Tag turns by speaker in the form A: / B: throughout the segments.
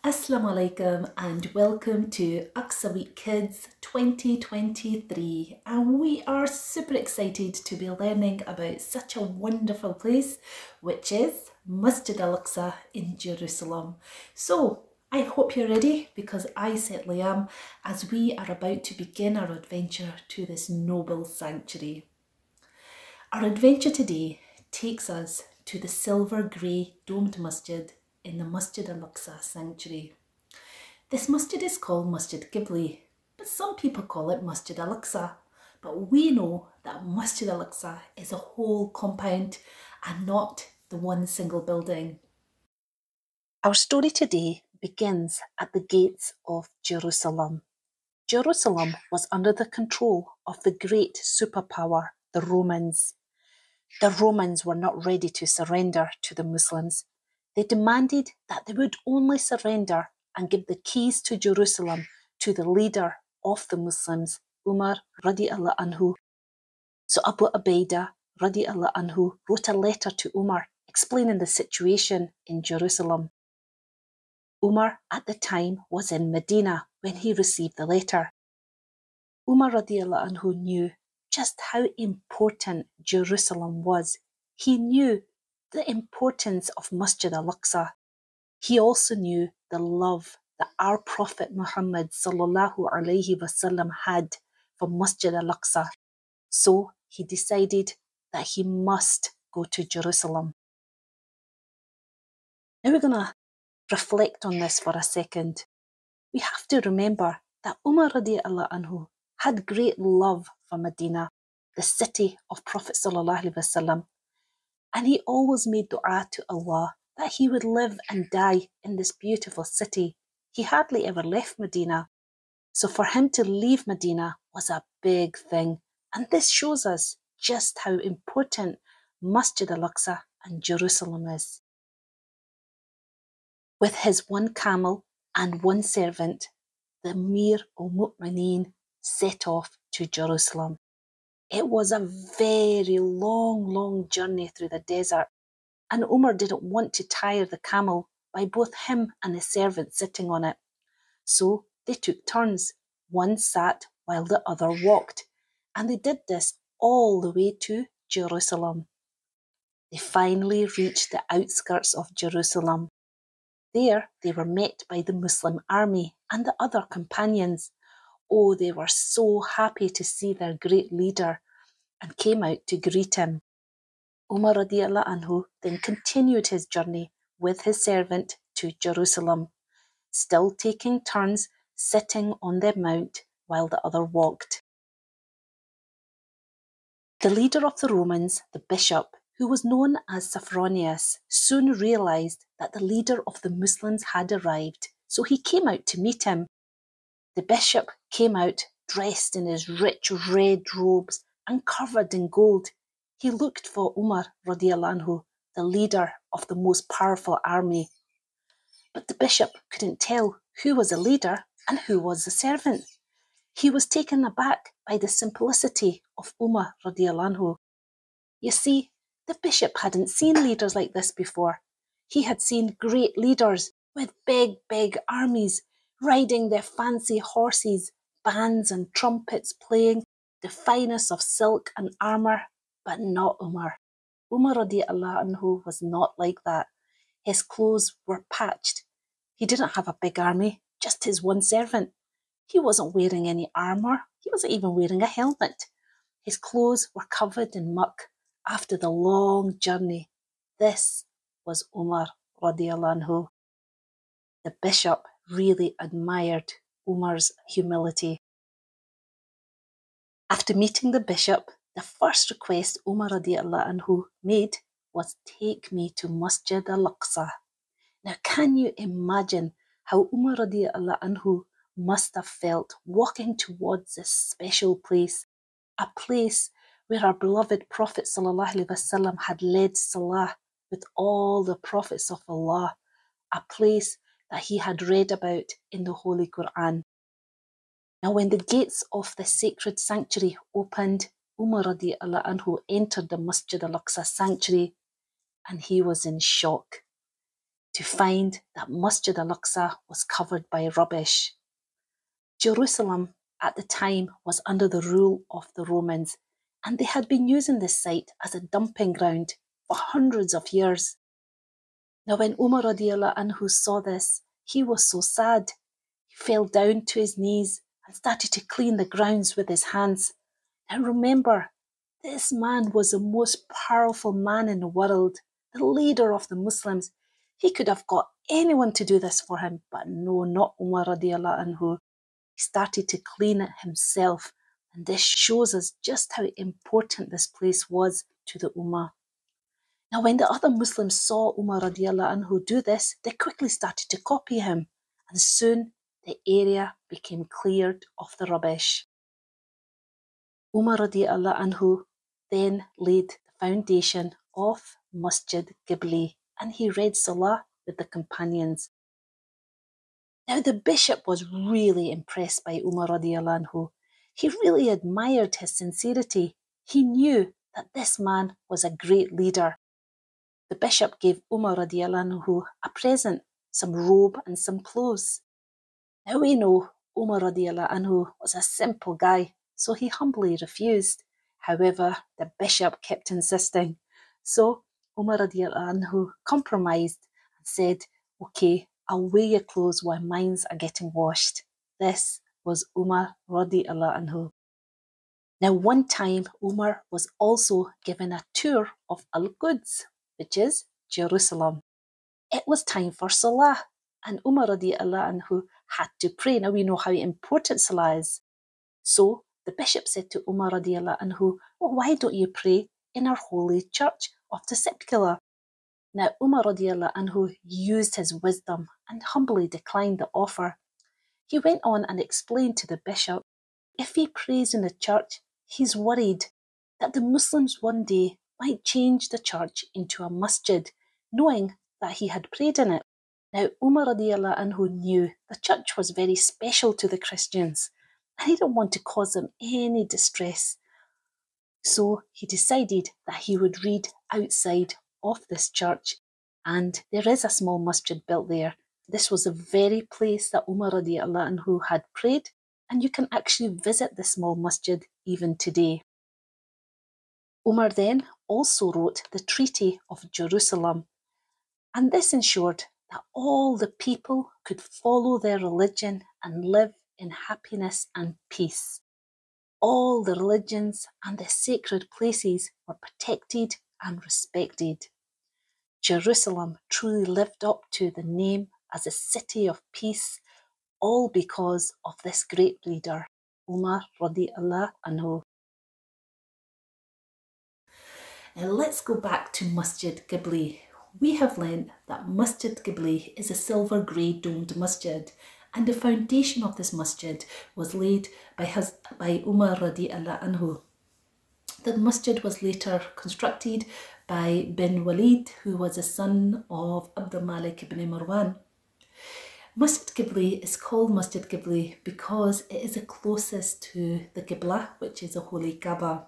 A: Assalamu alaikum and welcome to Aqsa Week Kids 2023, and we are super excited to be learning about such a wonderful place, which is Masjid Al-Aqsa in Jerusalem. So I hope you're ready, because I certainly am, as we are about to begin our adventure to this noble sanctuary. Our adventure today takes us to the silver grey domed masjid in the Masjid Al-Aqsa sanctuary. This masjid is called Masjid Qibly, but some people call it Masjid Al-Aqsa. But we know that Masjid Al-Aqsa is a whole compound and not the one single building. Our story today begins at the gates of Jerusalem. Jerusalem was under the control of the great superpower, the Romans. The Romans were not ready to surrender to the Muslims. They demanded that they would only surrender and give the keys to Jerusalem to the leader of the Muslims, Umar radiallahu anhu. So Abu Ubaidah radiallahu anhu wrote a letter to Umar explaining the situation in Jerusalem. Umar at the time was in Medina when he received the letter. Umar radiallahu anhu knew just how important Jerusalem was. He knew the importance of Masjid Al-Aqsa. He also knew the love that our Prophet Muhammad sallallahu alaihi wasallam had for Masjid Al-Aqsa. So he decided that he must go to Jerusalem. Now we're going to reflect on this for a second. We have to remember that Umar radiallahu anhu had great love for Medina, the city of Prophet sallallahu alaihi wasallam, and he always made dua to Allah that he would live and die in this beautiful city. He hardly ever left Medina. So for him to leave Medina was a big thing. And this shows us just how important Masjid Al-Aqsa and Jerusalem is. With his one camel and one servant, the Amir al-Mu'mineen set off to Jerusalem. It was a very long journey through the desert. And Umar didn't want to tire the camel by both him and his servant sitting on it. So they took turns. One sat while the other walked. And they did this all the way to Jerusalem. They finally reached the outskirts of Jerusalem. There they were met by the Muslim army and the other companions. Oh, they were so happy to see their great leader and came out to greet him. Umar radiallahu anhu then continued his journey with his servant to Jerusalem, still taking turns sitting on their mount while the other walked. The leader of the Romans, the bishop, who was known as Sophronius, soon realized that the leader of the Muslims had arrived, so he came out to meet him. The bishop came out dressed in his rich red robes and covered in gold. He looked for Umar radiallahu anhu, the leader of the most powerful army. But the bishop couldn't tell who was the leader and who was the servant. He was taken aback by the simplicity of Umar radiallahu anhu. You see, the bishop hadn't seen leaders like this before. He had seen great leaders with big armies, riding their fancy horses, bands and trumpets playing, the finest of silk and armour, but not Umar. Umar radiallahu anhu was not like that. His clothes were patched. He didn't have a big army, just his one servant. He wasn't wearing any armour. He wasn't even wearing a helmet. His clothes were covered in muck after the long journey. This was Umar radiallahu anhu. The bishop really admired Umar's humility. After meeting the bishop, the first request Umar radiallahu anhu made was, "Take me to Masjid Al-Aqsa." Now can you imagine how Umar radiallahu anhu must have felt walking towards this special place, a place where our beloved Prophet sallallahu alaihi wasallam had led salah with all the prophets of Allah, a place that he had read about in the Holy Quran. Now when the gates of the sacred sanctuary opened, Umar radiallahu anhu entered the Masjid Al-Aqsa sanctuary and he was in shock. to find that Masjid Al-Aqsa was covered by rubbish. Jerusalem at the time was under the rule of the Romans, and they had been using this site as a dumping ground for hundreds of years. Now when Umar radiallahu anhu saw this, he was so sad. He fell down to his knees and started to clean the grounds with his hands. Now remember, this man was the most powerful man in the world, the leader of the Muslims. He could have got anyone to do this for him, but no, not Umar radiallahu anhu. He started to clean it himself, and this shows us just how important this place was to the Ummah. Now when the other Muslims saw Umar radiallahu anhu do this, they quickly started to copy him, and soon the area became cleared of the rubbish. Umar radiallahu anhu then laid the foundation of Masjid Qibly, and he read Salah with the companions. Now the bishop was really impressed by Umar radiallahu anhu. He really admired his sincerity. He knew that this man was a great leader. The bishop gave Umar radiallahu anhu a present, some robe and some clothes. Now we know Umar radiallahu anhu was a simple guy, so he humbly refused. However, the bishop kept insisting. So Umar radiallahu anhu compromised and said, okay, I'll wear your clothes while mine are getting washed. This was Umar radiallahu anhu. Now one time Umar was also given a tour of Al-Quds, which is Jerusalem. It was time for Salah, and Umar radiallahu anhu had to pray. Now we know how important Salah is. So the bishop said to Umar radiallahu anhu, well, why don't you pray in our holy church of the Sepulchre? Now Umar radiallahu anhu used his wisdom and humbly declined the offer. He went on and explained to the bishop, if he prays in the church, he's worried that the Muslims one day might change the church into a masjid, knowing that he had prayed in it. Now Umar radiallahu anhu knew the church was very special to the Christians, and he didn't want to cause them any distress. So he decided that he would read outside of this church, and there is a small masjid built there. This was the very place that Umar radiallahu anhu had prayed, and you can actually visit the small masjid even today. Umar then also wrote the Treaty of Jerusalem, and this ensured that all the people could follow their religion and live in happiness and peace. All the religions and the sacred places were protected and respected. Jerusalem truly lived up to the name as a city of peace, all because of this great leader, Umar radiallahu anhu. Now let's go back to Masjid Qibly. We have learnt that Masjid Qibly is a silver grey domed masjid, and the foundation of this masjid was laid by Umar radiallahu anhu. The masjid was later constructed by bin Walid, who was a son of Abdul Malik ibn Marwan. Masjid Qibly is called Masjid Qibly because it is the closest to the Qibla, which is a holy Kaaba.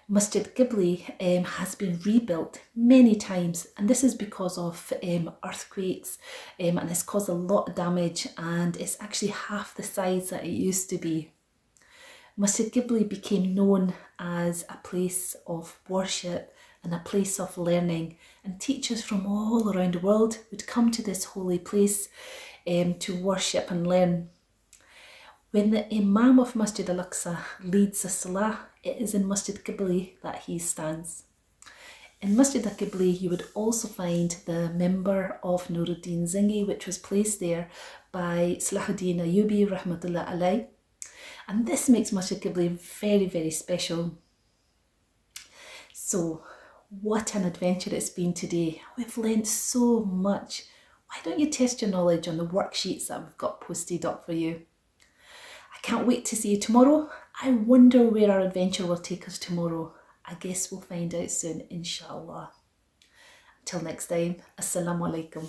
A: Masjid Qibly has been rebuilt many times, and this is because of earthquakes, and it's caused a lot of damage, and it's actually half the size that it used to be. Masjid Qibly became known as a place of worship and a place of learning, and teachers from all around the world would come to this holy place to worship and learn. When the Imam of Masjid Al-Aqsa leads the Salah, it is in Masjid Qibly that he stands. In Masjid Qibly you would also find the member of Nuruddin Zingi, which was placed there by Salahuddin Ayyubi rahmatullah alayh. And this makes Masjid Qibly very, very special. So, what an adventure it's been today. We've learnt so much. Why don't you test your knowledge on the worksheets that we've got posted up for you? I can't wait to see you tomorrow. I wonder where our adventure will take us tomorrow. I guess we'll find out soon, inshallah. Until next time, Assalamu alaikum.